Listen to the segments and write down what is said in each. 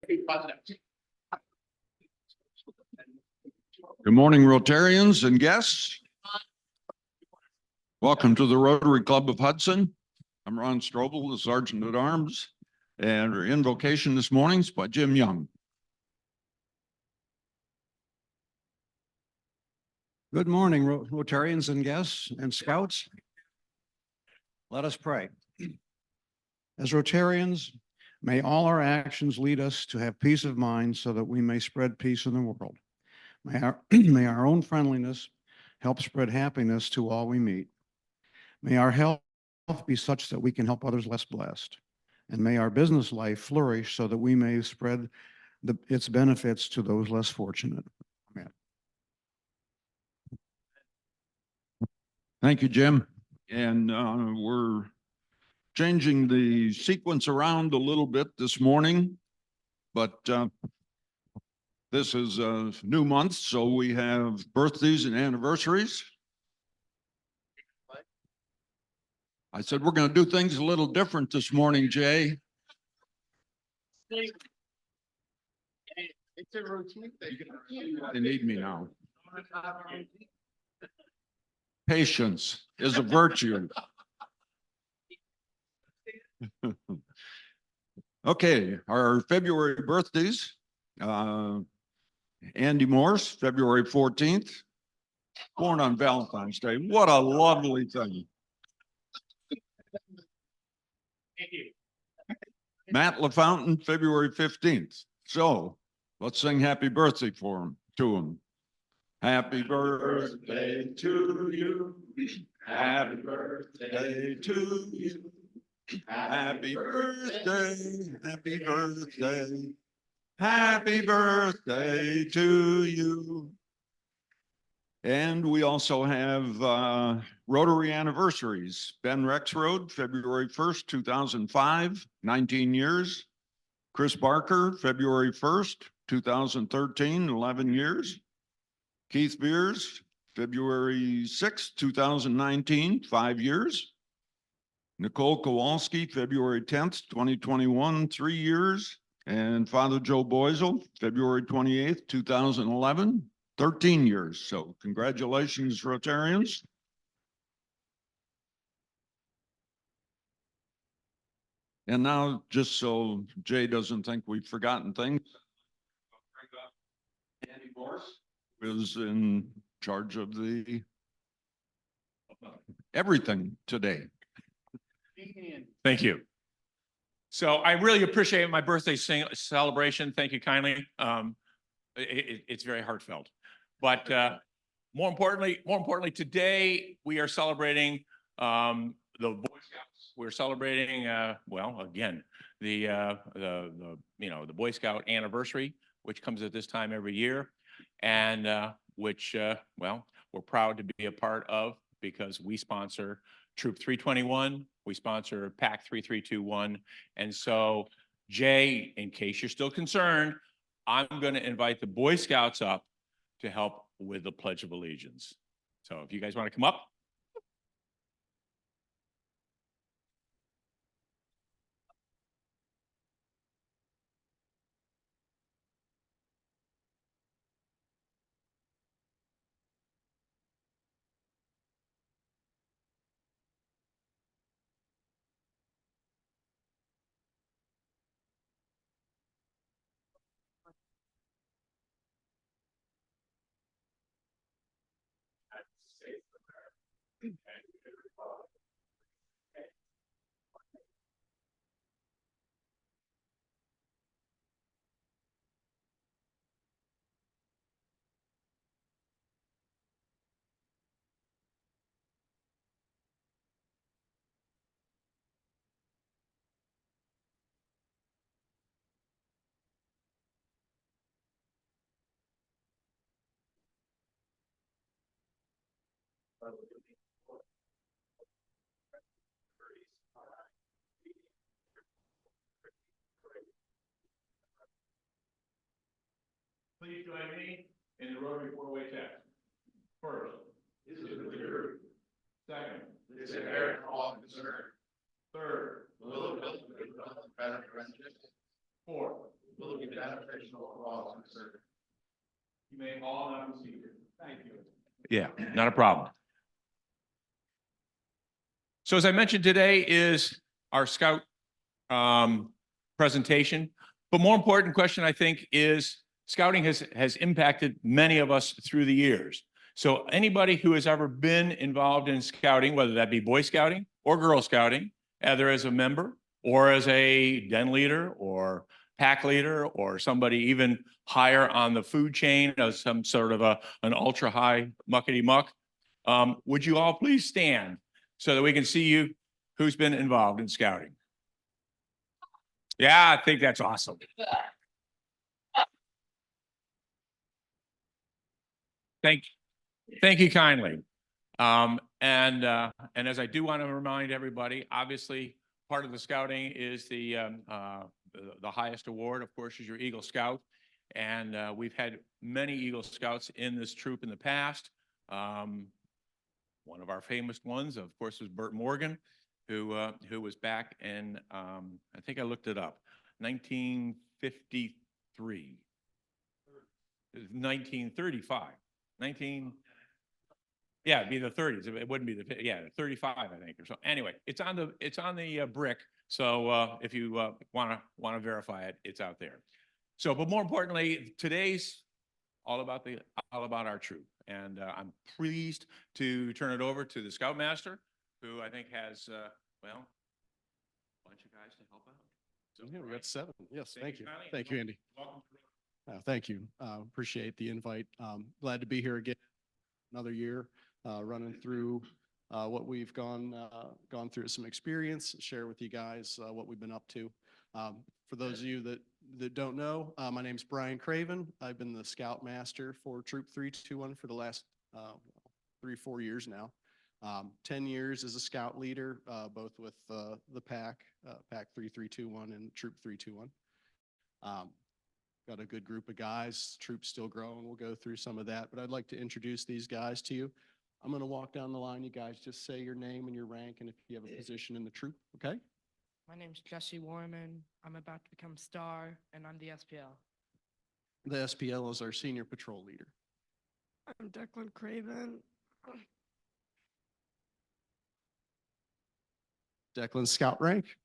Good morning, Rotarians and guests. Welcome to the Rotary Club of Hudson. I'm Ron Strobel, the Sergeant at Arms, and our invocation this morning is by Jim Young. Good morning, Rotarians and guests and scouts. Let us pray. As Rotarians, may all our actions lead us to have peace of mind so that we may spread peace in the world. May our own friendliness help spread happiness to all we meet. May our health be such that we can help others less blessed. And may our business life flourish so that we may spread its benefits to those less fortunate. Amen. Thank you, Jim. And we're changing the sequence around a little bit this morning, but this is a new month, so we have birthdays and anniversaries. I said we're going to do things a little different this morning, Jay. It's a routine thing. They need me now. Patience is a virtue. Okay, our February birthdays. Andy Morse, February 14th, born on Valentine's Day. What a lovely thing. Thank you. Matt LaFountain, February 15th. So let's sing happy birthday to him. Happy birthday to you. Happy birthday to you. Happy birthday, happy birthday. Happy birthday to you. And we also have Rotary anniversaries. Ben Rexroad, February 1st, 2005, 19 years. Chris Barker, February 1st, 2013, 11 years. Keith Beers, February 6th, 2019, 5 years. Nicole Kowalski, February 10th, 2021, 3 years. And Father Joe Boisel, February 28th, 2011, 13 years. So congratulations, Rotarians. And now, just so Jay doesn't think we've forgotten things, Andy Morse is in charge of the everything today. Thank you. So I really appreciate my birthday celebration. Thank you kindly. It's very heartfelt. But more importantly, today we are celebrating the Boy Scouts. We're celebrating, well, again, the Boy Scout anniversary, which comes at this time every year, and which, well, we're proud to be a part of because we sponsor Troop 321. We sponsor PAC 3321. And so, Jay, in case you're still concerned, I'm going to invite the Boy Scouts up to help with the Pledge of Allegiance. So if you guys want to come up. Please join me in the Rotary four-way text. First, this is the truth. Second, this is Eric officer. Third, fourth, will be beneficial for all concerned. You may all have a seat. Thank you. Yeah, not a problem. So as I mentioned, today is our Scout presentation. But more important question, I think, is Scouting has impacted many of us through the years. So anybody who has ever been involved in Scouting, whether that be Boy Scouting or Girl Scouting, either as a member or as a den leader or pack leader or somebody even higher on the food chain as some sort of an ultra high muckety muck, would you all please stand so that we can see you who's been involved in Scouting? Yeah, I think that's awesome. Thank you kindly. And as I do want to remind everybody, obviously, part of the Scouting is the highest award, of course, is your Eagle Scout. And we've had many Eagle Scouts in this troop in the past. One of our famous ones, of course, was Bert Morgan, who was back in, I think I looked it up, 1953. 1935. Yeah, it'd be the 30s. It wouldn't be the 35, I think, or so. Anyway, it's on the brick. So if you want to verify it, it's out there. So, but more importantly, today's all about our troop, and I'm pleased to turn it over to the Scoutmaster, who I think has well, a bunch of guys to help out. So, Yeah, we got 7. Yes, thank you. kindly. Thank you, Andy. Welcome. Thank you. Appreciate the invite. Glad to be here again. Another year, running through what we've gone through, some experience, share with you guys what we've been up to. For those of you that don't know, my name's Brian Craven. I've been the Scoutmaster for Troop 321 for the last 3-4 years now. 10 years as a Scout leader, both with the Pack 3321 and Troop 321. Got a good group of guys. Troop's still growing. We'll go through some of that, but I'd like to introduce these guys to you. I'm going to walk down the line. You guys just say your name and your rank and if you have a position in the troop, okay? My name's Jesse Warman. I'm about to become Star, and I'm the SPL. The SPL is our senior patrol leader. I'm Declan Craven. Declan, Scout rank.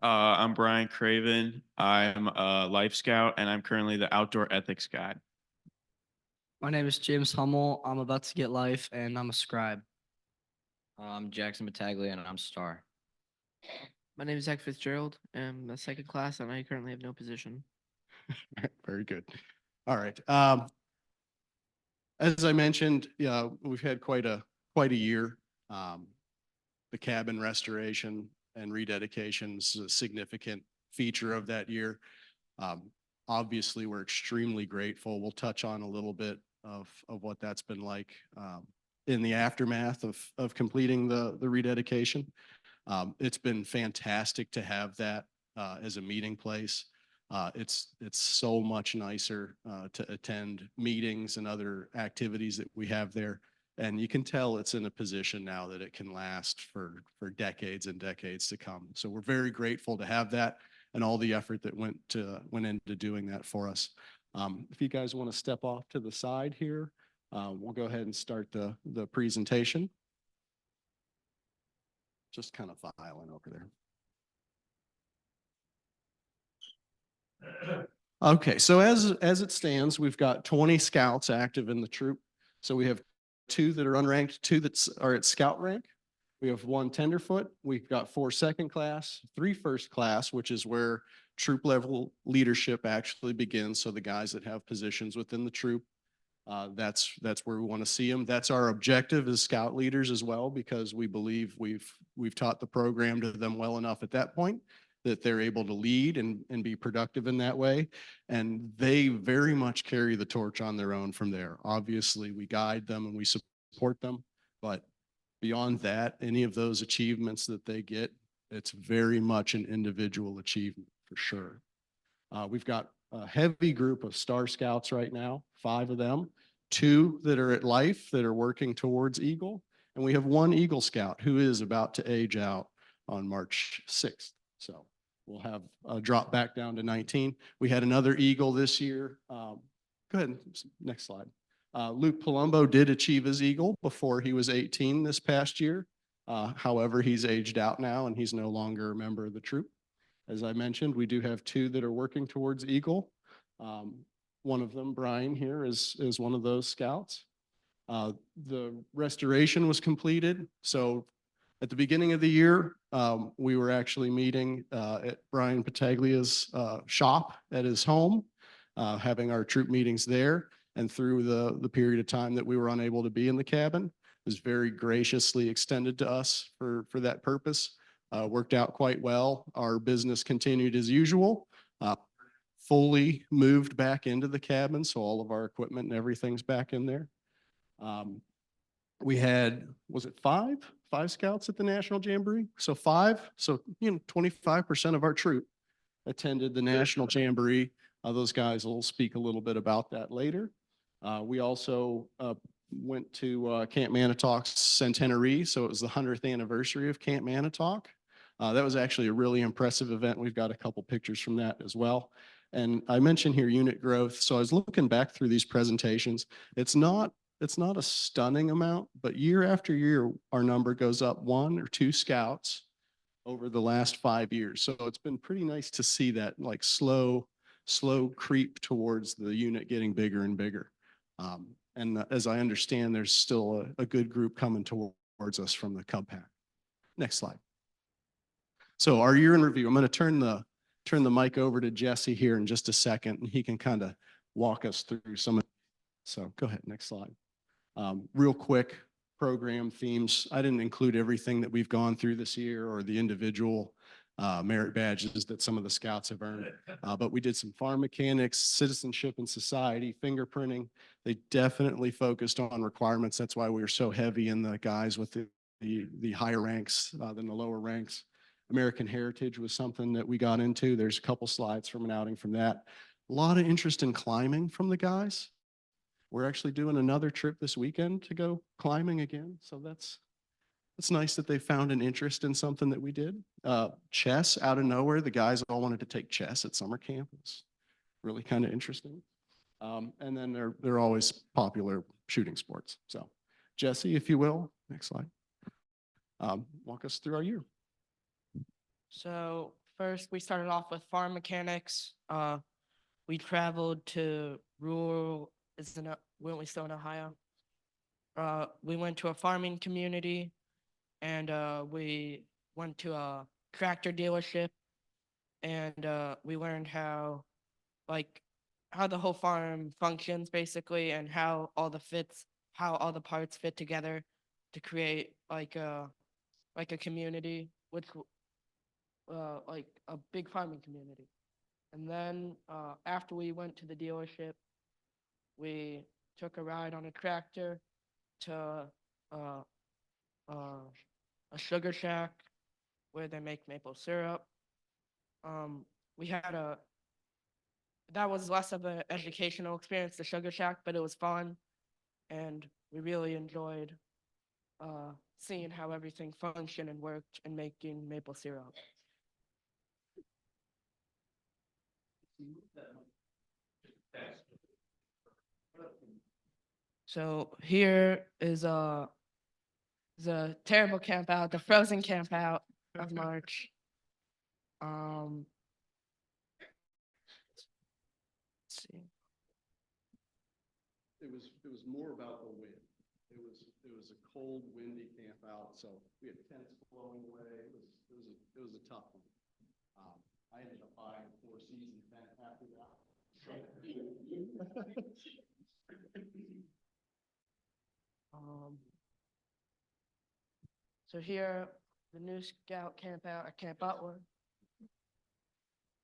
I'm Brian Craven. I'm a Life Scout, and I'm currently the Outdoor Ethics Guide. My name is James Hummel. I'm about to get life, and I'm a scribe. I'm Jackson Battaglia, and I'm Star. My name is Zach Fitzgerald. I'm a second class, and I currently have no position. Very good. All right. As I mentioned, we've had quite a year. The cabin restoration and rededication is a significant feature of that year. Obviously, we're extremely grateful. We'll touch on a little bit of what that's been like in the aftermath of completing the rededication. It's been fantastic to have that as a meeting place. It's so much nicer to attend meetings and other activities that we have there. And you can tell it's in a position now that it can last for decades and decades to come. So we're very grateful to have that and all the effort that went into doing that for us. If you guys want to step off to the side here, we'll go ahead and start the presentation. Just kind of filing over there. Okay, so as it stands, we've got 20 scouts active in the troop. So we have 2 that are unranked, 2 that are at scout rank. We have 1 tenderfoot. We've got 4 second class, 3 first class, which is where troop level leadership actually begins. So the guys that have positions within the troop, that's where we want to see them. That's our objective as scout leaders as well, because we believe we've taught the program to them well enough at that point that they're able to lead and be productive in that way. And they very much carry the torch on their own from there. Obviously, we guide them and we support them, but beyond that, any of those achievements that they get, it's very much an individual achievement for sure. We've got a heavy group of Star Scouts right now, 5 of them, 2 that are at life that are working towards Eagle. And we have 1 Eagle Scout who is about to age out on March 6th. So we'll have a drop back down to 19. We had another Eagle this year. Go ahead, next slide. Luke Palumbo did achieve his Eagle before he was 18 this past year. However, he's aged out now and he's no longer a member of the troop. As I mentioned, we do have 2 that are working towards Eagle. One of them, Brian here, is one of those scouts. The restoration was completed. So at the beginning of the year, we were actually meeting at Brian Pataglia's shop at his home, having our troop meetings there. And through the period of time that we were unable to be in the cabin, it was very graciously extended to us for that purpose. Worked out quite well. Our business continued as usual. Fully moved back into the cabin, so all of our equipment and everything's back in there. We had, was it 5 scouts at the National Jamboree? So 5, so 25% of our troop attended the National Jamboree. Those guys will speak a little bit about that later. We also went to Camp Manitoc's centenary, so it was the 100th anniversary of Camp Manitoc. That was actually a really impressive event. We've got a couple pictures from that as well. And I mentioned here unit growth. So I was looking back through these presentations. It's not a stunning amount, but year after year, our number goes up 1 or 2 scouts over the last 5 years. So it's been pretty nice to see that like slow creep towards the unit getting bigger and bigger. And as I understand, there's still a good group coming towards us from the Cub Pack. Next slide. So our year in review, I'm going to turn the mic over to Jesse here in just a second, and he can kind of walk us through some of. So go ahead, next slide. Real quick program themes. I didn't include everything that we've gone through this year or the individual merit badges that some of the scouts have earned. But we did some farm mechanics, citizenship and society, fingerprinting. They definitely focused on requirements. That's why we were so heavy in the guys with the higher ranks than the lower ranks. American Heritage was something that we got into. There's a couple slides from an outing from that. A lot of interest in climbing from the guys. We're actually doing another trip this weekend to go climbing again. So that's nice that they found an interest in something that we did. Chess out of nowhere. The guys all wanted to take chess at summer camp. It's really kind of interesting. And then they're always popular shooting sports. So Jesse, if you will, next slide. Walk us through our year. So first, we started off with farm mechanics. We traveled to rural, weren't we still in Ohio? We went to a farming community, and we went to a tractor dealership, and we learned how the whole farm functions basically, and how all the parts fit together to create like a community, which like a big farming community. And then after we went to the dealership, we took a ride on a tractor to a sugar shack where they make maple syrup. That was less of an educational experience, the sugar shack, but it was fun, and we really enjoyed seeing how everything functioned and worked and making maple syrup. So here is the terrible camp out, the frozen camp out of March. Let's see. It was more about the wind. It was a cold, windy camp out, so we had tents blowing away. It was a tough one. I ended up buying a 4-season tent after that. So here, the new scout camp out at Camp Otway.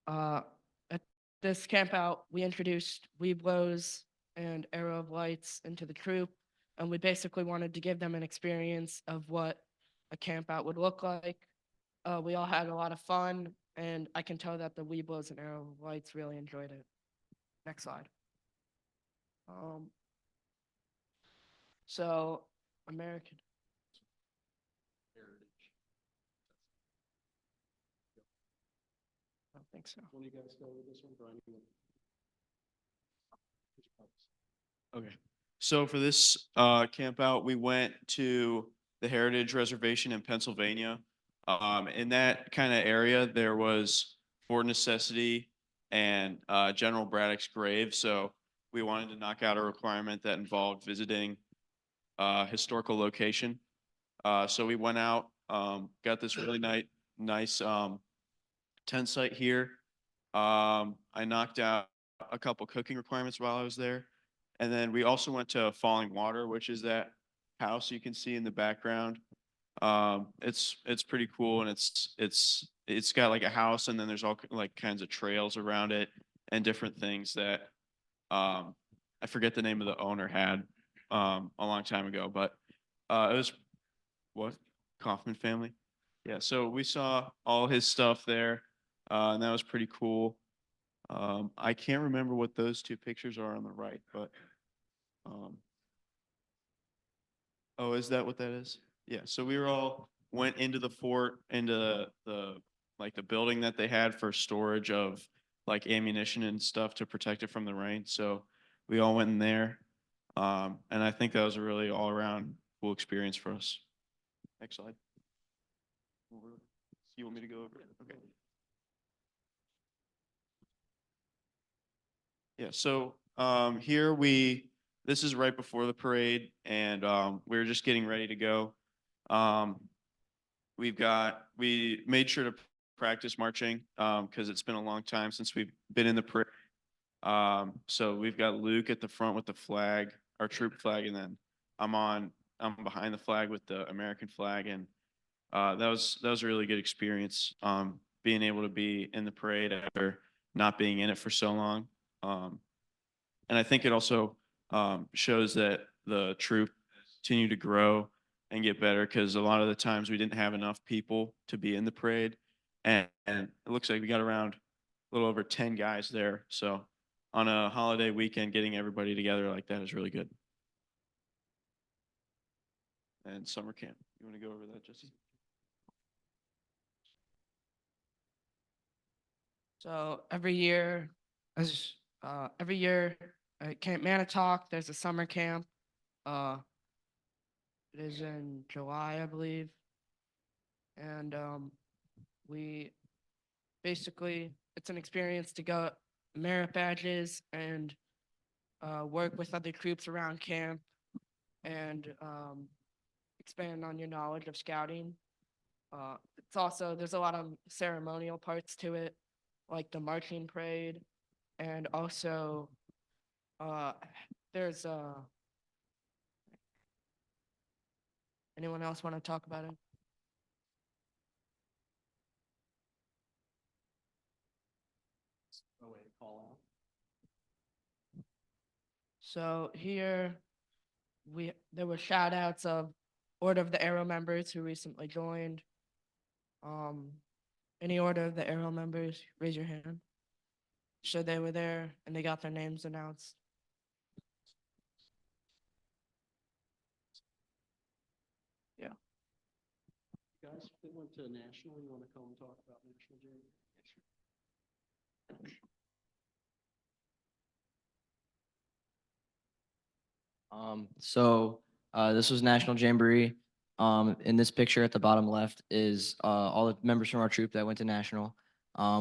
At this camp out, we introduced weeblos and arrow of lights into the troop, and we basically wanted to give them an experience of what a camp out would look like. We all had a lot of fun, and I can tell that the weeblos and arrow of lights really enjoyed it. Next slide. So American Heritage. think so. When you guys go with this one, Brian? Okay. So for this camp out, we went to the Heritage Reservation in Pennsylvania. In that kind of area, there was Fort Necessity and General Braddock's grave. So we wanted to knock out a requirement that involved visiting historical location. So we went out, got this really nice tent site here. I knocked out a couple cooking requirements while I was there. And then we also went to Falling Water, which is that house you can see in the background. It's pretty cool, and it's got like a house, and then there's all like kinds of trails around it and different things that I forget the name of the owner had a long time ago, but it was what Kaufman family. Yeah, so we saw all his stuff there, and that was pretty cool. I can't remember what those two pictures are on the right, but oh, is that what that is? Yeah, so we were all went into the fort, into the like the building that they had for storage of like ammunition and stuff to protect it from the rain. So we all went in there. And I think that was a really all around cool experience for us. Next slide. You want me to go over it? Okay. Yeah, so here this is right before the parade, and we're just getting ready to go. We made sure to practice marching because it's been a long time since we've been in the parade. So we've got Luke at the front with the flag, our troop flag, and then I'm behind the flag with the American flag, and that was a really good experience. Being able to be in the parade after not being in it for so long. And I think it also shows that the troop continue to grow and get better because a lot of the times we didn't have enough people to be in the parade. And it looks like we got around a little over 10 guys there. So on a holiday weekend, getting everybody together like that is really good. And summer camp. You want to go over that, Jesse? So every year at Camp Manitowoc, there's a summer camp. It is in July, I believe. And we basically, it's an experience to go merit badges and work with other troops around camp and expand on your knowledge of scouting. There's a lot of ceremonial parts to it, like the marching parade, and also there's anyone else want to talk about it? Oh, wait, call out. So here there were shout outs of Order of the Arrow members who recently joined. Any Order of the Arrow members, raise your hand. So they were there and they got their names announced. Yeah. Guys that went to national, you want to come and talk about national jam? This was National Jamboree. In this picture at the bottom left is all the members from our troop that went to national.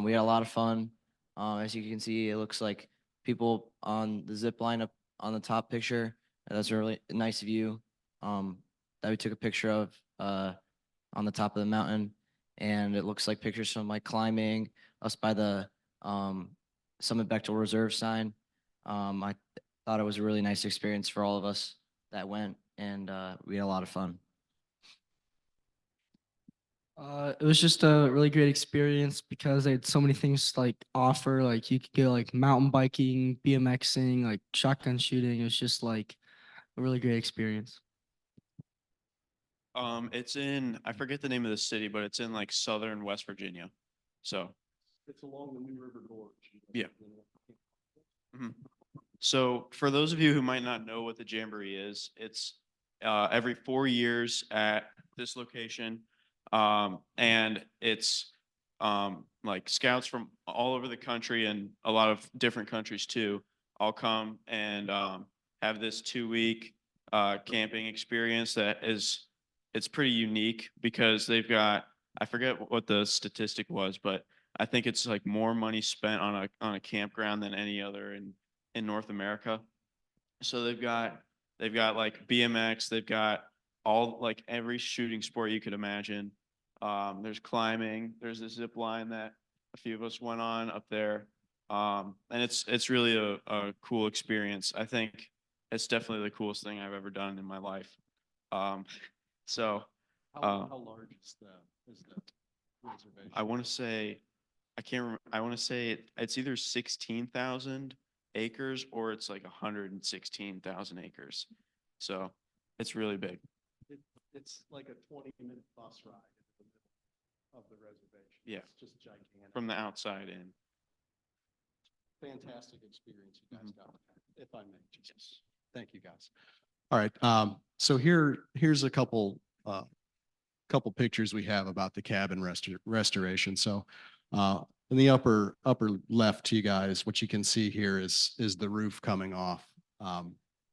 We had a lot of fun. As you can see, it looks like people on the zip line up on the top picture. That's a really nice view that we took a picture of on the top of the mountain. And it looks like pictures from like climbing, us by the Summit Bechtel Reserve sign. I thought it was a really nice experience for all of us that went, and we had a lot of fun. It was just a really great experience because they had so many things to like offer. Like you could go like mountain biking, BMXing, like shotgun shooting. It was just like a really great experience. It's in, I forget the name of the city, but it's in like southern West Virginia. So, It's along the New River Gorge. Yeah. mhm. So for those of you who might not know what the Jamboree is, it's every 4 years at this location. And it's like scouts from all over the country and a lot of different countries too, all come and have this 2 week camping experience that is it's pretty unique because they've got I forget what the statistic was, but I think it's like more money spent on a campground than any other in North America. So they've got like BMX, they've got all like every shooting sport you could imagine. There's climbing, there's a zip line that a few of us went on up there. And it's really a cool experience. I think it's definitely the coolest thing I've ever done in my life. Um, so How large is the reservation? I want to say, I can't remember, I want to say it's either 16,000 acres or it's like 116,000 acres. So it's really big. It's like a 20-minute bus ride in the middle of the reservation. Yeah. It's just gigantic. From the outside in. Fantastic experience you guys Mhm. got, if I may. Jesus. Thank you, guys. All right, so here's a couple pictures we have about the cabin restoration. So in the upper left to you guys, what you can see here is the roof coming off.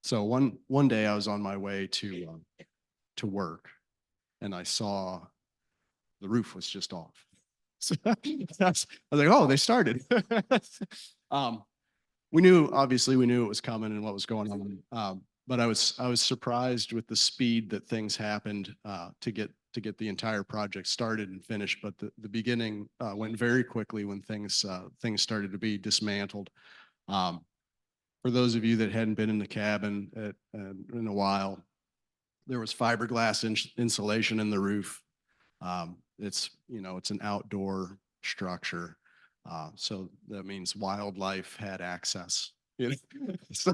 So one day I was on my way to work and I saw the roof was just off. So I was like, oh, they started. Obviously we knew it was coming and what was going on. But I was surprised with the speed that things happened to get the entire project started and finished. But the beginning went very quickly when things started to be dismantled. For those of you that hadn't been in the cabin in a while, there was fiberglass insulation in the roof. It's an outdoor structure. So that means wildlife had access. So,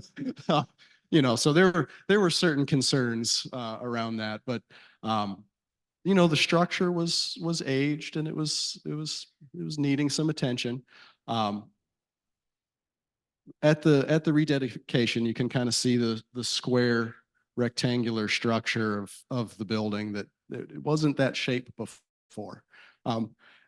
so there were certain concerns around that, but the structure was aged and it was needing some attention. At the rededication, you can kind of see the square rectangular structure of the building that it wasn't that shape before.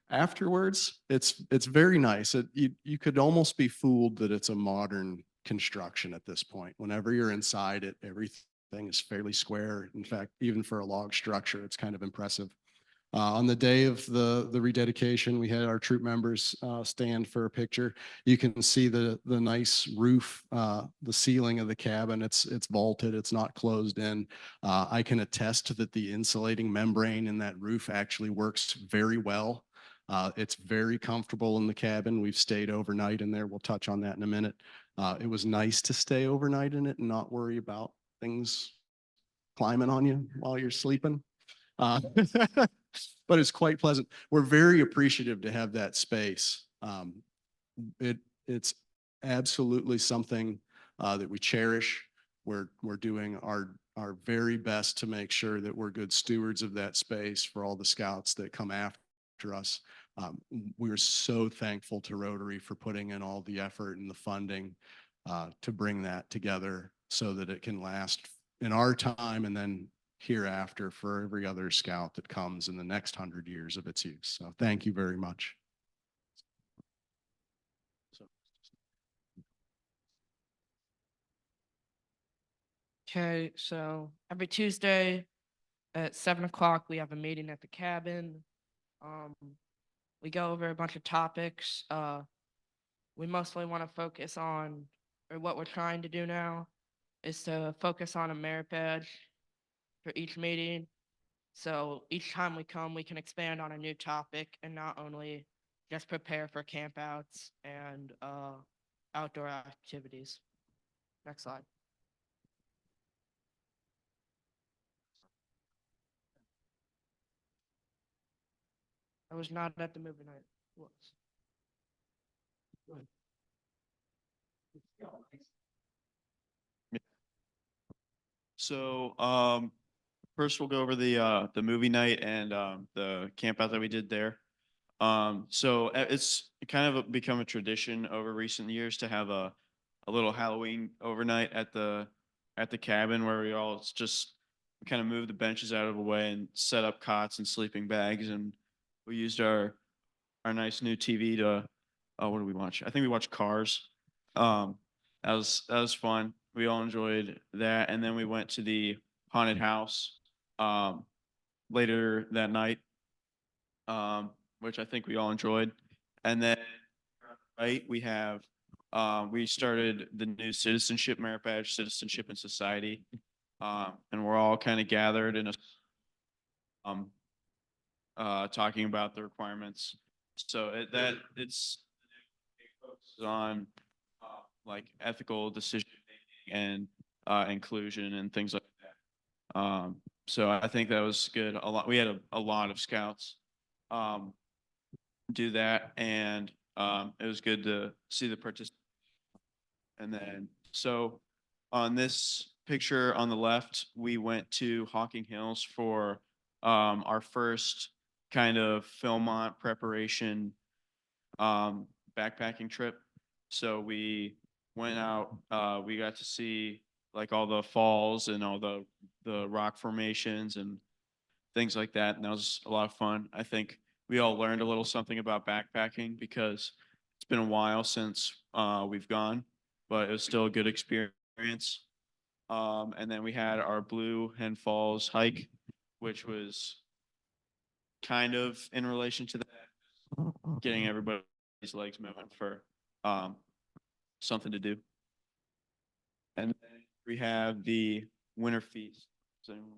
Afterwards, it's very nice. You could almost be fooled that it's a modern construction at this point. Whenever you're inside it, everything is fairly square. In fact, even for a log structure, it's kind of impressive. On the day of the rededication, we had our troop members stand for a picture. You can see the nice roof, the ceiling of the cabin. It's vaulted. It's not closed in. I can attest that the insulating membrane in that roof actually works very well. It's very comfortable in the cabin. We've stayed overnight in there. We'll touch on that in a minute. It was nice to stay overnight in it and not worry about things climbing on you while you're sleeping. But it's quite pleasant. We're very appreciative to have that space. It's absolutely something that we cherish. We're doing our very best to make sure that we're good stewards of that space for all the scouts that come after us. We're so thankful to Rotary for putting in all the effort and the funding to bring that together so that it can last in our time and then hereafter for every other scout that comes in the next 100 years of its use. So thank you very much. Okay, so every Tuesday at 7 o'clock, we have a meeting at the cabin. We go over a bunch of topics. We mostly want to focus on, or what we're trying to do now is to focus on a merit badge for each meeting. So each time we come, we can expand on a new topic and not only just prepare for campouts and outdoor activities. Next slide. I was not at the movie night. Whoops. So first we'll go over the movie night and the camp out that we did there. So it's kind of become a tradition over recent years to have a little Halloween overnight at the cabin where we all just kind of move the benches out of the way and set up cots and sleeping bags, and we used our our nice new TV to, what did we watch? I think we watched Cars. That was fun. We all enjoyed that. And then we went to the haunted house later that night, which I think we all enjoyed. And then right, we started the new citizenship merit badge, citizenship and society. And we're all kind of gathered in a um talking about the requirements. So it's on like ethical decision making and inclusion and things like that. So I think that was good. We had a lot of scouts um, do that, and it was good to see the participants. And then, so on this picture on the left, we went to Hawking Hills for our first kind of Philmont preparation backpacking trip. So we went out, we got to see like all the falls and all the rock formations and things like that. And that was a lot of fun. I think we all learned a little something about backpacking because it's been a while since we've gone, but it was still a good experience. And then we had our Blue Hen Falls hike, which was kind of in relation to that, getting everybody's legs moving for something to do. And then we have the winter feast. Does anyone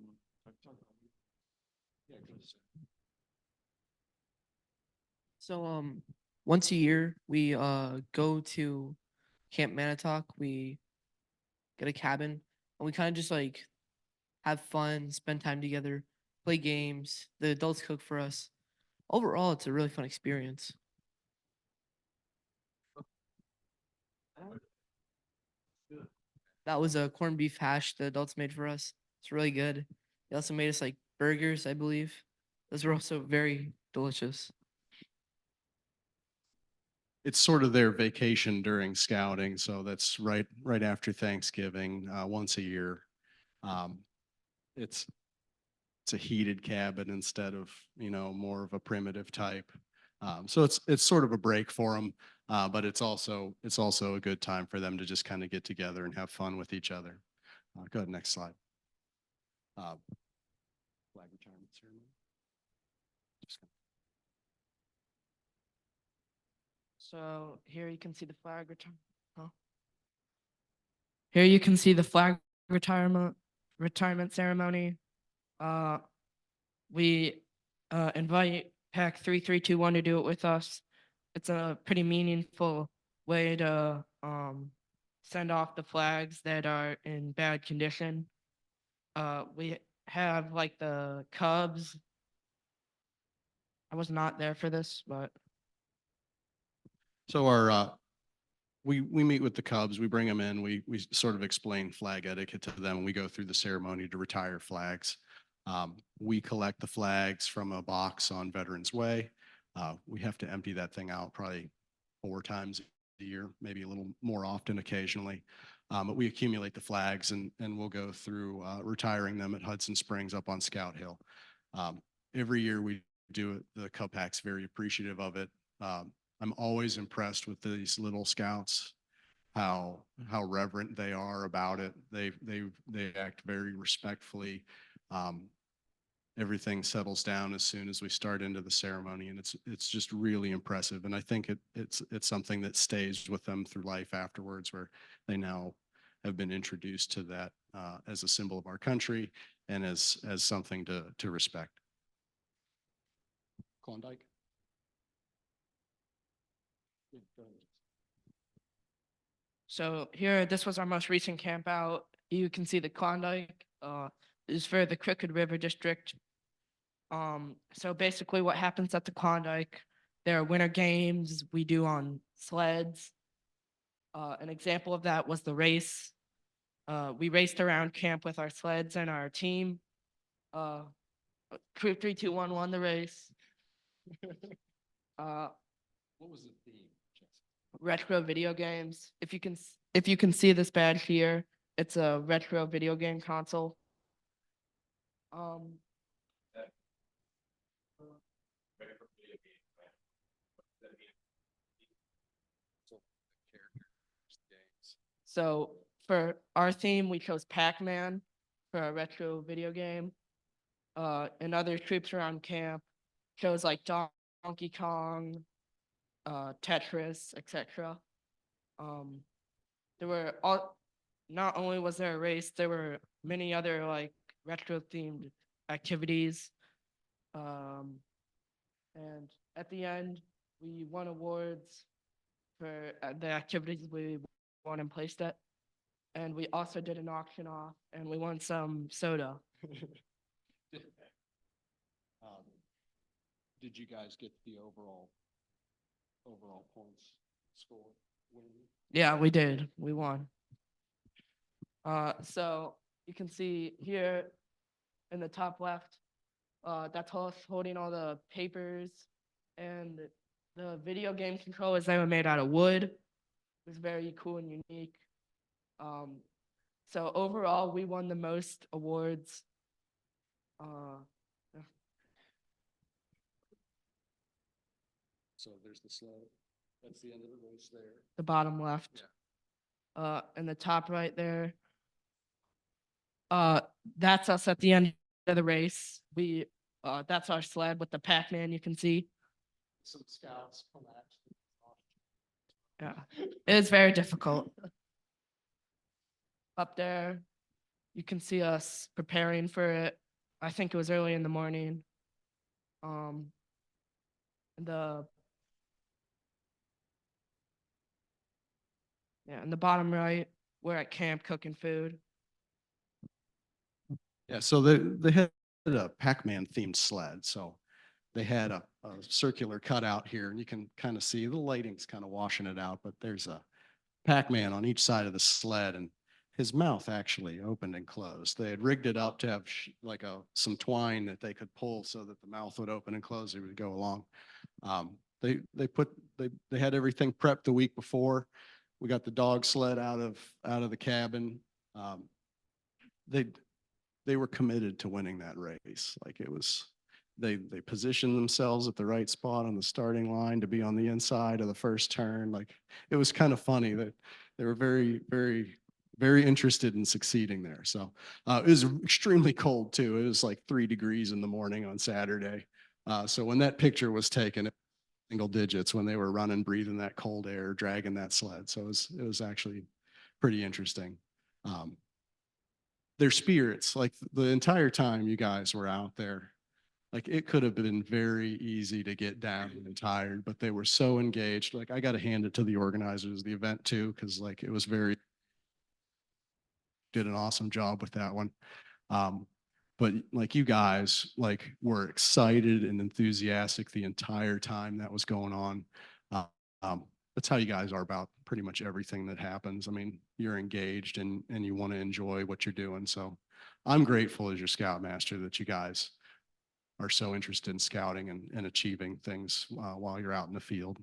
want to talk about it? Yeah, go ahead, sir. So once a year we go to Camp Manitowoc. We get a cabin and we kind of just like have fun, spend time together, play games. The adults cook for us. Overall, it's a really fun experience. That was a corned beef hash the adults made for us. It's really good. They also made us like burgers, I believe. Those were also very delicious. It's sort of their vacation during scouting, so that's right after Thanksgiving, once a year. Um, it's it's a heated cabin instead of, more of a primitive type. So it's sort of a break for them, but it's also a good time for them to just kind of get together and have fun with each other. Go ahead, next slide. Flag retirement ceremony. Just gonna- So here you can see the flag return. Here you can see the flag retirement ceremony. Uh, we invite Pack 3321 to do it with us. It's a pretty meaningful way to send off the flags that are in bad condition. We have like the Cubs. I was not there for this, but So we meet with the Cubs, we bring them in, we sort of explain flag etiquette to them, and we go through the ceremony to retire flags. We collect the flags from a box on Veterans Way. We have to empty that thing out probably 4 times a year, maybe a little more often occasionally. But we accumulate the flags and we'll go through retiring them at Hudson Springs up on Scout Hill. Every year we do it. The Cub Pack's very appreciative of it. I'm always impressed with these little scouts, how reverent they are about it. They act very respectfully. Everything settles down as soon as we start into the ceremony, and it's just really impressive. And I think it's something that stays with them through life afterwards, where they now have been introduced to that as a symbol of our country and as something to respect. Klondike. so here, this was our most recent camp out. You can see the Klondike. Is for the Crooked River District. So basically what happens at the Klondike, there are winter games we do on sleds. An example of that was the race. We raced around camp with our sleds and our team. Troop 321 won the race. What was the theme? Retro video games. If you can see this badge here, it's a retro video game console. So for our theme, we chose Pac-Man for a retro video game. And other troops around camp chose like Donkey Kong, Tetris, etc. There were all, not only was there a race, there were many other like retro themed activities. And at the end, we won awards for the activities we won and placed at. And we also did an auction off and we won some soda. Did you guys get the overall points score? Yeah, we did. We won. So you can see here in the top left, that's us holding all the papers, and the video game controllers, they were made out of wood. It was very cool and unique. So overall, we won the most awards. So there's the sled. That's the end of the race there. The bottom left. And the top right there. That's us at the end of the race. That's our sled with the Pac-Man you can see. Some scouts collapsed. Yeah, it was very difficult. Up there, you can see us preparing for it. I think it was early in the morning. In the bottom right, we're at camp cooking food. Yeah, so they had a Pac-Man themed sled. So they had a circular cutout here, and you can kind of see the lighting's kind of washing it out, but there's a Pac-Man on each side of the sled, and his mouth actually opened and closed. They had rigged it up to have like some twine that they could pull so that the mouth would open and close. It would go along. They had everything prepped the week before. We got the dog sled out of the cabin. They were committed to winning that race. Like it was, they positioned themselves at the right spot on the starting line to be on the inside of the first turn. Like it was kind of funny that they were very, very, very interested in succeeding there. So it was extremely cold too. It was like 3 degrees in the morning on Saturday. So when that picture was taken, single digits when they were running, breathing that cold air, dragging that sled. So it was actually pretty interesting. Their spirits, like the entire time you guys were out there, like it could have been very easy to get down and tired, but they were so engaged. Like I got to hand it to the organizers of the event too, because like it was did an awesome job with that one. But like you guys like were excited and enthusiastic the entire time that was going on. That's how you guys are about pretty much everything that happens. I mean, you're engaged and you want to enjoy what you're doing. So I'm grateful as your scoutmaster that you guys are so interested in scouting and achieving things while you're out in the field.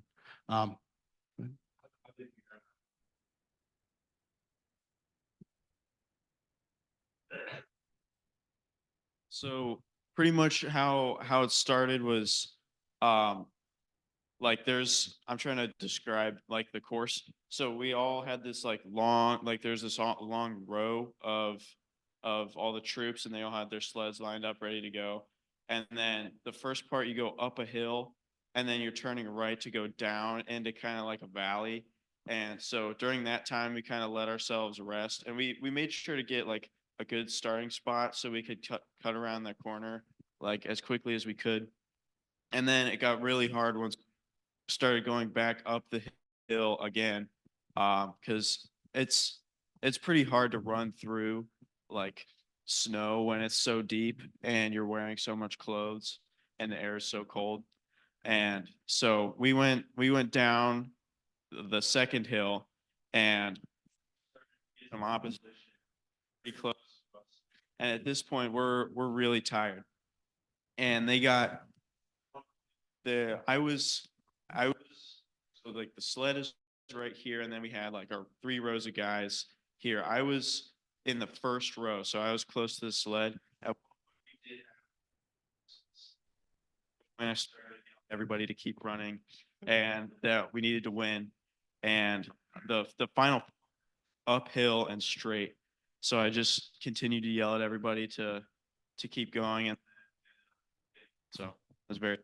So pretty much how it started was like I'm trying to describe like the course. So we all had this like there's this long row of all the troops, and they all had their sleds lined up ready to go. And then the first part you go up a hill, and then you're turning right to go down into kind of like a valley. And so during that time we kind of let ourselves rest, and we made sure to get like a good starting spot so we could cut around that corner like as quickly as we could. And then it got really hard once we started going back up the hill again, because it's pretty hard to run through like snow when it's so deep and you're wearing so much clothes and the air is so cold. And so we went down the second hill and some opposition pretty close to us. And at this point, we're really tired. And they got I was so like the sled is right here, and then we had like our 3 rows of guys here. I was in the first row, so I was close to the sled. When I started everybody to keep running, and that we needed to win. And the final uphill and straight. So I just continued to yell at everybody to keep going, and so it was very.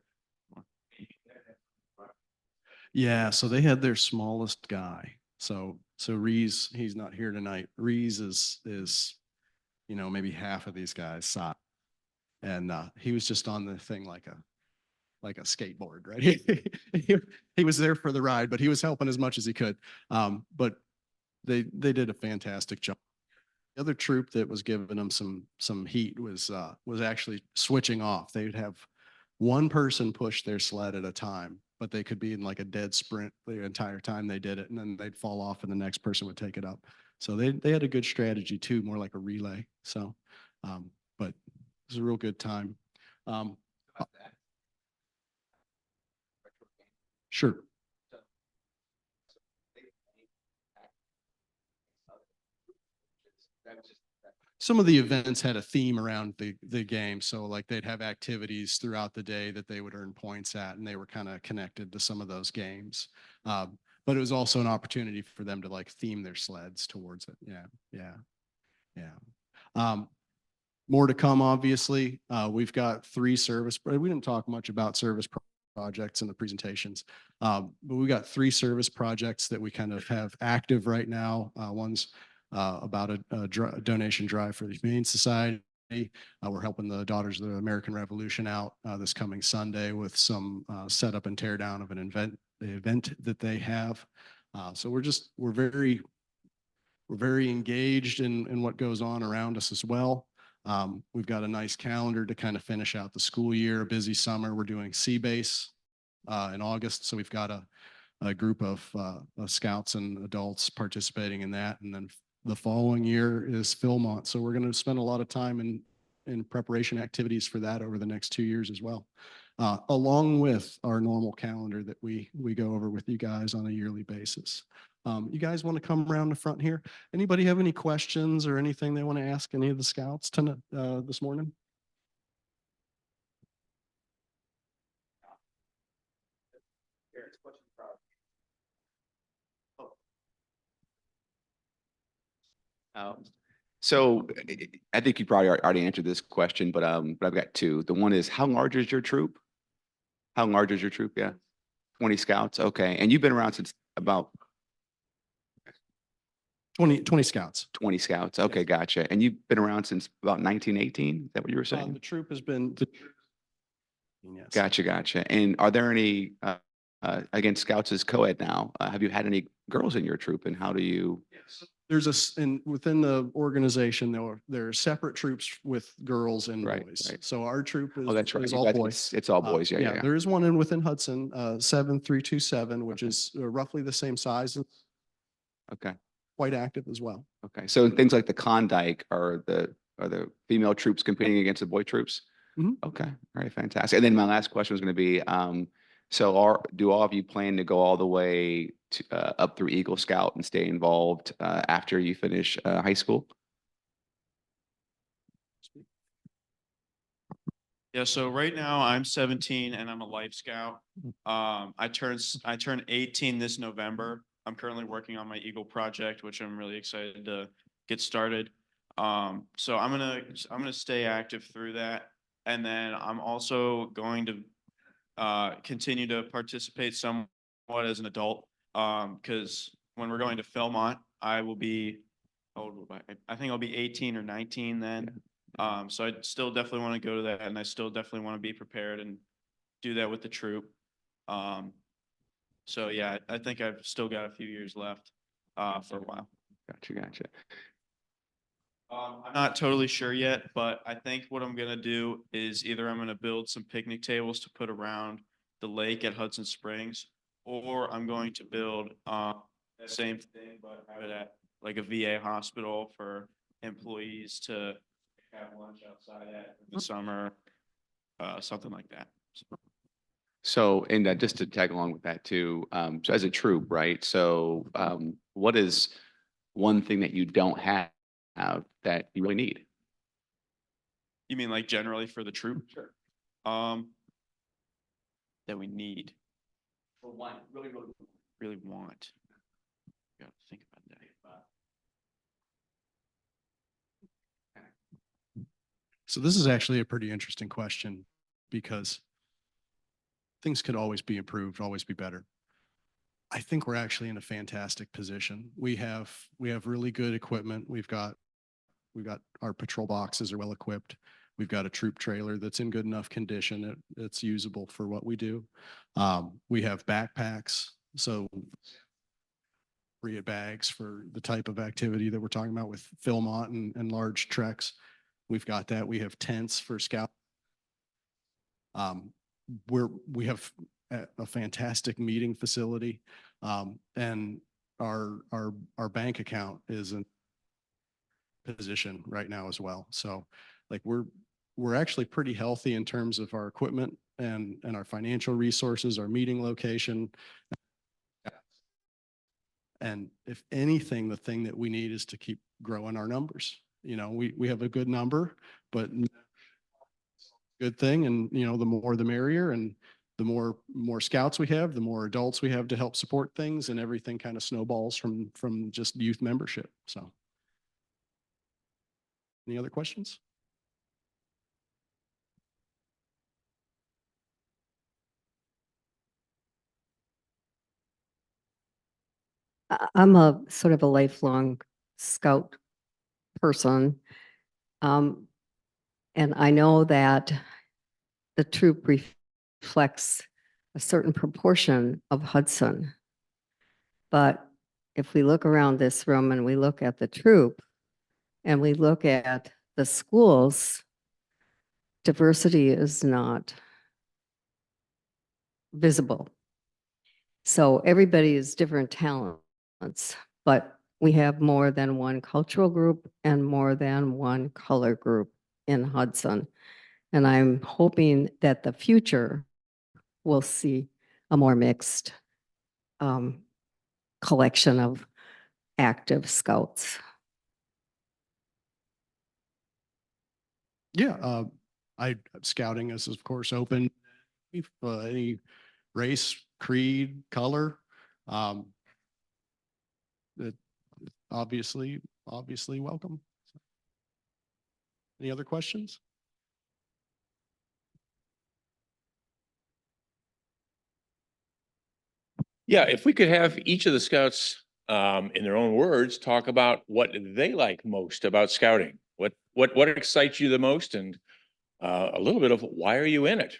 Yeah, so they had their smallest guy. So Reese, he's not here tonight. Reese is, maybe half of these guys size. And he was just on the thing like a skateboard, right? He was there for the ride, but he was helping as much as he could. But they did a fantastic job. The other troop that was giving them some heat was actually switching off. They would have one person push their sled at a time, but they could be in like a dead sprint the entire time they did it, and then they'd fall off and the next person would take it up. So they had a good strategy too, more like a relay. So, but it was a real good time. Um, sure. Some of the events had a theme around the game. So like they'd have activities throughout the day that they would earn points at, and they were kind of connected to some of those games. But it was also an opportunity for them to like theme their sleds towards it. Yeah, yeah, yeah. More to come, obviously. We've got 3 service, but we didn't talk much about service projects in the presentations. But we've got 3 service projects that we kind of have active right now. One's about a donation drive for the Humane Society. We're helping the Daughters of the American Revolution out this coming Sunday with some setup and tear down of an event that they have. So we're very engaged in what goes on around us as well. We've got a nice calendar to kind of finish out the school year, a busy summer. We're doing Sea-Base in August. So we've got a group of scouts and adults participating in that. And then the following year is Philmont. So we're going to spend a lot of time in preparation activities for that over the next 2 years as well, along with our normal calendar that we go over with you guys on a yearly basis. You guys want to come around the front here? Anybody have any questions or anything they want to ask any of the scouts tonight, this morning? So I think you probably already answered this question, but I've got 2. The one is, how large is your troop? How large is your troop? Yeah. 20 scouts. Okay. And you've been around since about 20 scouts. 20 scouts. Okay. Gotcha. And you've been around since about 1918. Is that what you were saying? The troop has been. Yes. Gotcha. And are there any, again, scouts is co-ed now. Have you had any girls in your troop, and how do you? Within the organization, there are separate troops with girls and Right, boys. right. So our troop Oh, that's right. is You all guys- boys. It's all boys. Yeah. There is one within Hudson, 7327, which is roughly the same size, and Okay. quite active as well. Okay. So things like the Klondike are the female troops competing against the boy troops? Mhm. Okay. All right. Fantastic. And then my last question was going to be, so do all of you plan to go all the way to, up through Eagle Scout and stay involved after you finish high school? Yeah, so right now I'm 17 and I'm a Life Scout. I turn 18 this November. I'm currently working on my Eagle project, which I'm really excited to get started. So I'm gonna stay active through that, and then I'm also going to continue to participate somewhat as an adult. Because when we're going to Philmont, I will be, how old will I think I'll be 18 or 19 then. So I still definitely want to go to that, and I still definitely want to be prepared and do that with the troop. So yeah, I think I've still got a few years left for a while. Gotcha. I'm not totally sure yet, but I think what I'm gonna do is either I'm gonna build some picnic tables to put around the lake at Hudson Springs, or I'm going to build the same thing, but have it at like a VA hospital for employees to have lunch outside at in the summer, something like that. So, and just to tag along with that too, so as a troop, right? So, what is one thing that you don't have that you really need? You mean like generally for the troop? Sure. That we need. Or want, really want. Gotta think about that. So this is actually a pretty interesting question because things could always be improved, always be better. I think we're actually in a fantastic position. We have really good equipment. We've got our patrol boxes are well equipped. We've got a troop trailer that's in good enough condition. It's usable for what we do. We have backpacks. So free bags for the type of activity that we're talking about with Philmont and large treks. We've got that. We have tents for scout. We have a fantastic meeting facility. And our bank account is in position right now as well. So like we're actually pretty healthy in terms of our equipment and our financial resources, our meeting location. And if anything, the thing that we need is to keep growing our numbers. You know, we have a good number, but good thing. And, you know, the more the merrier, and the more scouts we have, the more adults we have to help support things, and everything kind of snowballs from just youth membership. So any other questions? I'm a sort of a lifelong scout person. And I know that the troop reflects a certain proportion of Hudson. But if we look around this room and we look at the troop and we look at the schools, diversity is not visible. So everybody is different talents, but we have more than one cultural group and more than one color group in Hudson. And I'm hoping that the future will see a more mixed collection of active scouts. Yeah, scouting is of course open. If any race, creed, color, that obviously welcome. Any other questions? Yeah, if we could have each of the scouts, in their own words, talk about what they like most about scouting. What excites you the most, and a little bit of why are you in it?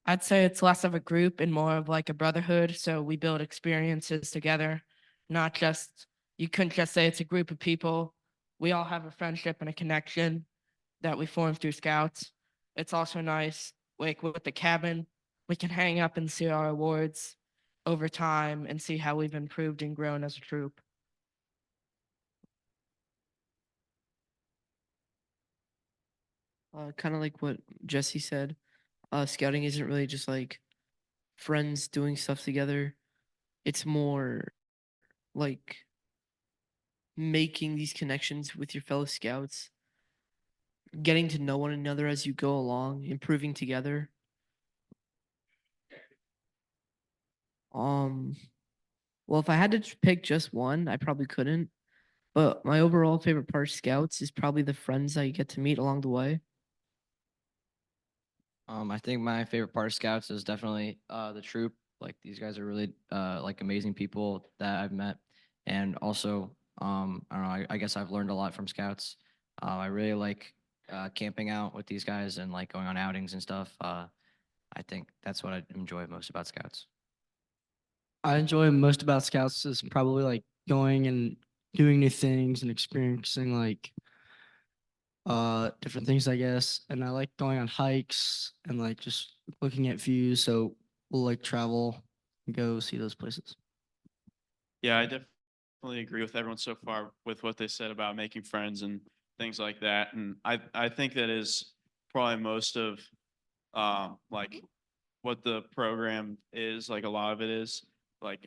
I'd say it's less of a group and more of like a brotherhood. So we build experiences together, not just, you couldn't just say it's a group of people. We all have a friendship and a connection that we form through scouts. It's also nice, like with the cabin, we can hang up and see our awards over time and see how we've improved and grown as a troop. Kind of like what Jesse said. Scouting isn't really just like friends doing stuff together. It's more like making these connections with your fellow scouts, getting to know one another as you go along, improving together. Well, if I had to pick just one, I probably couldn't. But my overall favorite part of scouts is probably the friends that you get to meet along the way. I think my favorite part of Scouts is definitely the troop. Like these guys are really like amazing people that I've met, and also I don't know. I guess I've learned a lot from Scouts. I really like camping out with these guys and like going on outings and stuff. I think that's what I enjoy most about Scouts. I enjoy most about Scouts is probably like going and doing new things and experiencing like different things, I guess. And I like going on hikes and like just looking at views. So we'll like travel and go see those places. Yeah, I definitely agree with everyone so far with what they said about making friends and things like that. And I think that is probably most of like what the program is. Like a lot of it is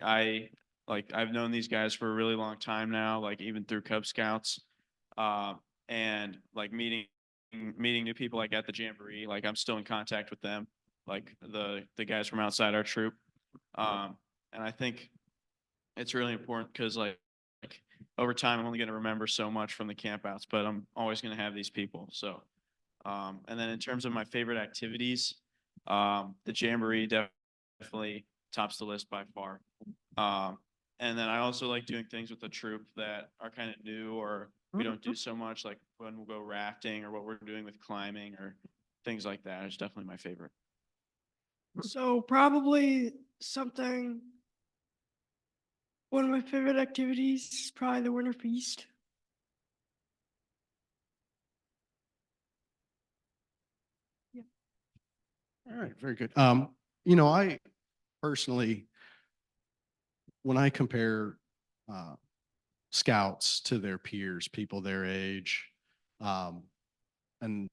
I've known these guys for a really long time now, like even through Cub Scouts. And like meeting new people like at the Jamboree, like I'm still in contact with them, like the guys from outside our troop. And I think it's really important because like over time, I'm only going to remember so much from the campouts, but I'm always going to have these people. So, and then in terms of my favorite activities, the Jamboree definitely tops the list by far. And then I also like doing things with the troop that are kind of new or we don't do so much, like when we'll go rafting or what we're doing with climbing or things like that. It's definitely my favorite. So probably something, one of my favorite activities is probably the Winter Feast. All right, very good. I personally, when I compare scouts to their peers, people their age, and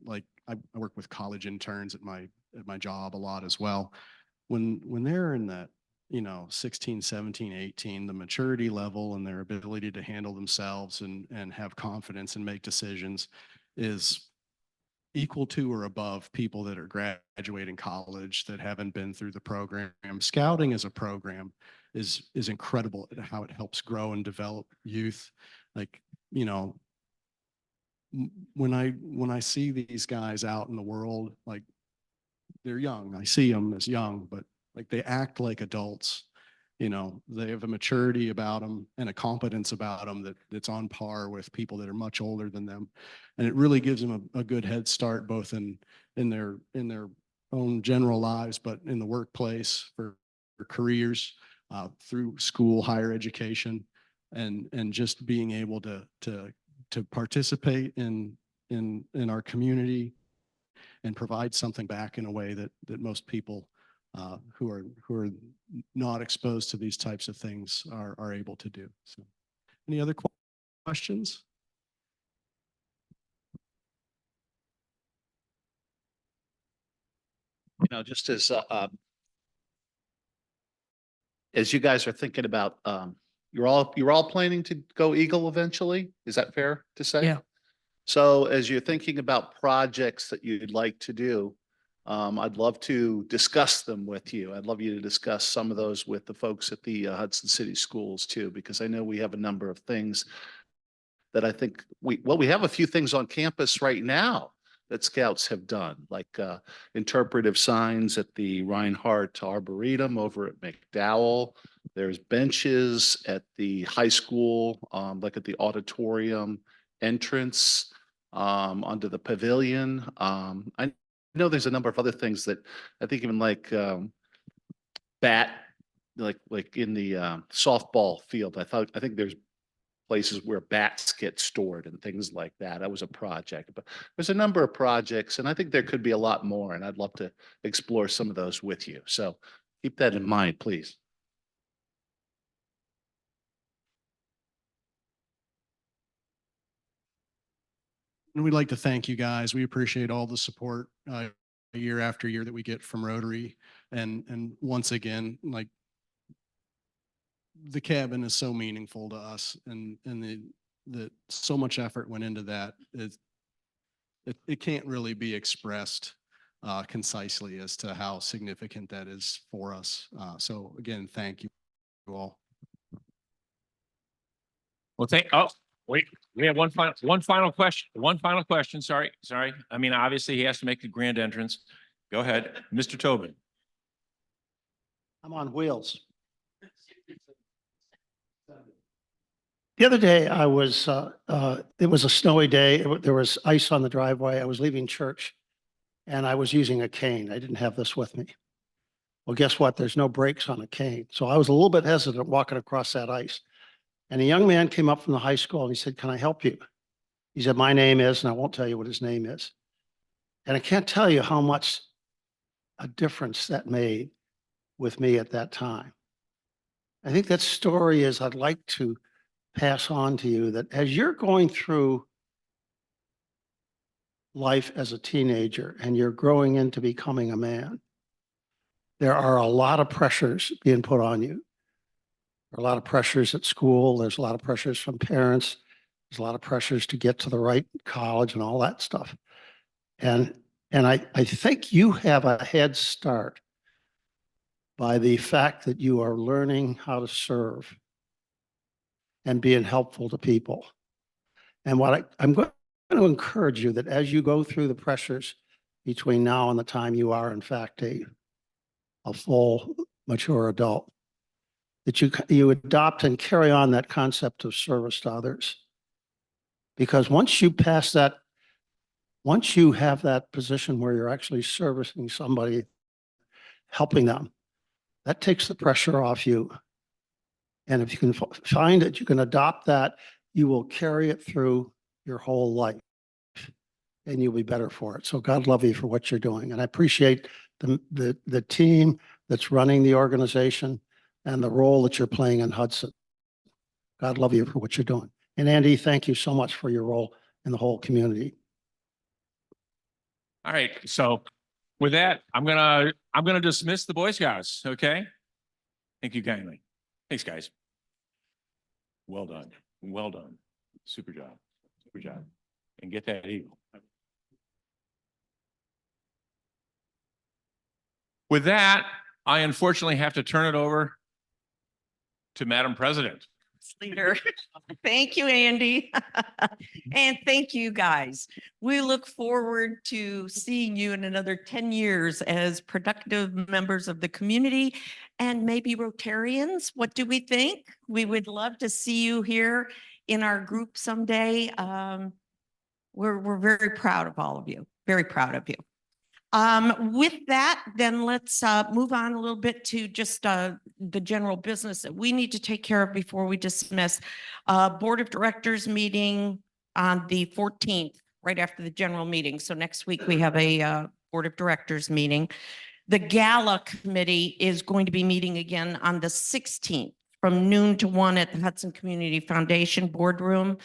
like I work with college interns at my job a lot as well. When they're in that, 16, 17, 18, the maturity level and their ability to handle themselves and have confidence and make decisions is equal to or above people that are graduating college that haven't been through the program. Scouting as a program is incredible at how it helps grow and develop youth. Like, when I see these guys out in the world, like they're young, I see them as young, but like they act like adults. They have a maturity about them and a competence about them that's on par with people that are much older than them. And it really gives them a good head start, both in their own general lives, but in the workplace for careers, through school, higher education, and just being able to participate in our community and provide something back in a way that most people who are not exposed to these types of things are able to do. So, any other questions? Just as you guys are thinking about, you're all planning to go Eagle eventually? Is that fair to say? Yeah. So as you're thinking about projects that you'd like to do, I'd love to discuss them with you. I'd love you to discuss some of those with the folks at the Hudson City Schools too, because I know we have a number of things that I think we have a few things on campus right now that scouts have done, like interpretive signs at the Reinhardt Arboretum over at McDowell. There's benches at the high school, like at the auditorium entrance, under the pavilion. I know there's a number of other things that I think even like bat, like in the softball field. I think there's places where bats get stored and things like that. That was a project, but there's a number of projects and I think there could be a lot more and I'd love to explore some of those with you. So keep that in mind, please. And we'd like to thank you guys. We appreciate all the support year after year that we get from Rotary. And once again, like the cabin is so meaningful to us and the so much effort went into that. It can't really be expressed concisely as to how significant that is for us. So again, thank you all. Well, wait, we have one final question. Sorry. I mean, obviously he has to make the grand entrance. Go ahead, Mr. Tobin. I'm on wheels. The other day I was, it was a snowy day. There was ice on the driveway. I was leaving church and I was using a cane. I didn't have this with me. Well, guess what? There's no brakes on a cane. So I was a little bit hesitant walking across that ice. And a young man came up from the high school and he said, "Can I help you?" He said, "My name is," and I won't tell you what his name is. And I can't tell you how much a difference that made with me at that time. I think that story is I'd like to pass on to you that as you're going through life as a teenager and you're growing into becoming a man, there are a lot of pressures being put on you. There are a lot of pressures at school. There's a lot of pressures from parents. There's a lot of pressures to get to the right college and all that stuff. And I think you have a head start by the fact that you are learning how to serve. and being helpful to people. And I'm going to encourage you that as you go through the pressures between now and the time you are in fact a full mature adult, that you adopt and carry on that concept of service to others. Because once you pass that, once you have that position where you're actually servicing somebody, helping them, that takes the pressure off you. And if you can find it, you can adopt that, you will carry it through your whole life and you'll be better for it. So God love you for what you're doing. And I appreciate the team that's running the organization and the role that you're playing in Hudson. God love you for what you're doing. And Andy, thank you so much for your role in the whole community. All right, so with that, I'm gonna dismiss the Boy Scouts, okay? Thank you kindly. Thanks, guys. Well done, well done. Super job, super job. And get that eagle. With that, I unfortunately have to turn it over to Madam President. Leader. Thank you, Andy. And thank you, guys. We look forward to seeing you in another 10 years as productive members of the community and maybe Rotarians. What do we think? We would love to see you here in our group someday. We're very proud of all of you, very proud of you. With that, then let's move on a little bit to just the general business that we need to take care of before we dismiss. Board of Directors meeting on the 14th, right after the general meeting. So next week we have a Board of Directors meeting. The Gala Committee is going to be meeting again on the 16th from noon to 1 at the Hudson Community Foundation Boardroom.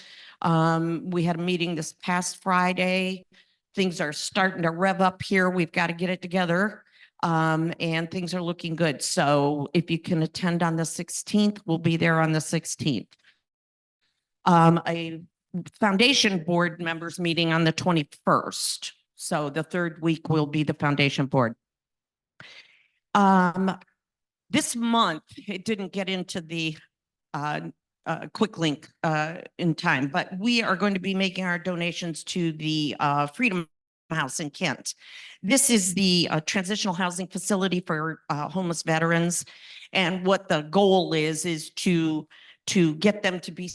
We had a meeting this past Friday. Things are starting to rev up here. We've got to get it together. And things are looking good. So if you can attend on the 16th, we'll be there on the 16th. A foundation board members meeting on the 21st. So the third week will be the foundation board. This month, it didn't get into the quick link in time, but we are going to be making our donations to the Freedom House in Kent. This is the transitional housing facility for homeless veterans. And what the goal is to get them to be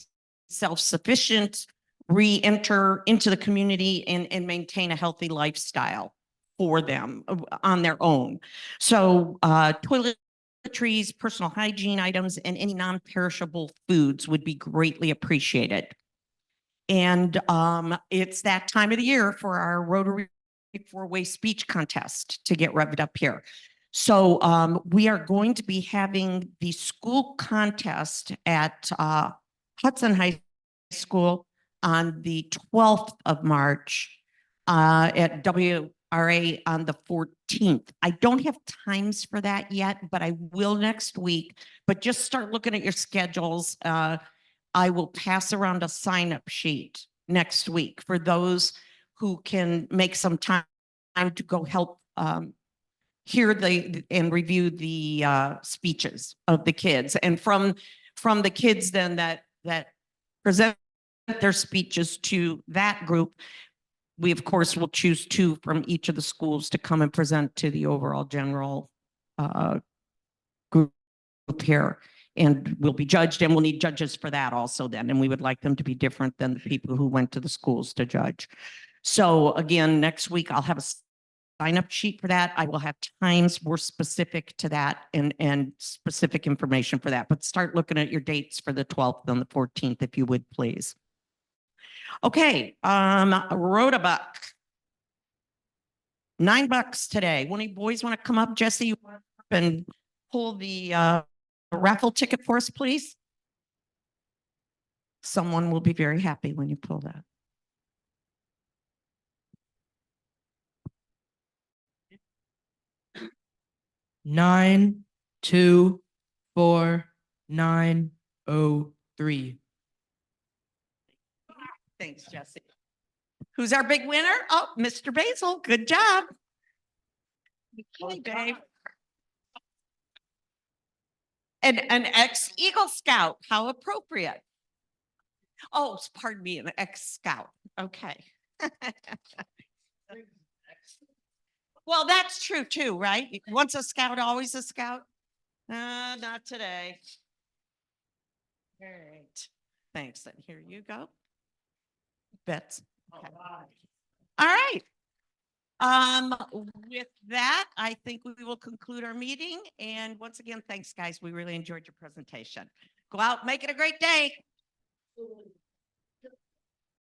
self-sufficient, re-enter into the community and maintain a healthy lifestyle for them on their own. So toiletries, personal hygiene items, and any non-perishable foods would be greatly appreciated. And it's that time of the year for our Rotary four-way speech contest to get revved up here. So we are going to be having the school contest at Hudson High School on the 12th of March at WRA on the 14th. I don't have times for that yet, but I will next week. But just start looking at your schedules. I will pass around a sign-up sheet next week for those who can make some time to go help hear and review the speeches of the kids. And from the kids then that present their speeches to that group, we of course will choose 2 from each of the schools to come and present to the overall general group here. And we'll be judged, and we'll need judges for that also then. And we would like them to be different than the people who went to the schools to judge. So again, next week I'll have a sign-up sheet for that. I will have times more specific to that and specific information for that. But start looking at your dates for the 12th and the 14th, if you would, please. Okay, Rotabuck. $9 today. When you boys want to come up, Jesse, you want to come up and pull the raffle ticket for us, please? Someone will be very happy when you pull that. Nine, 2, 4, 9, 0, 3. Thanks, Jesse. Who's our big winner? Oh, Mr. Basil. Good job. Okay, Dave. And an ex-Eagle Scout. How appropriate. Oh, pardon me, an ex-scout. Okay. Well, that's true too, right? Once a scout, always a scout? Not today. All right. Thanks. Then here you go. Bets. Okay. All right. With that, I think we will conclude our meeting. And once again, thanks, guys. We really enjoyed your presentation. Go out, make it a great day.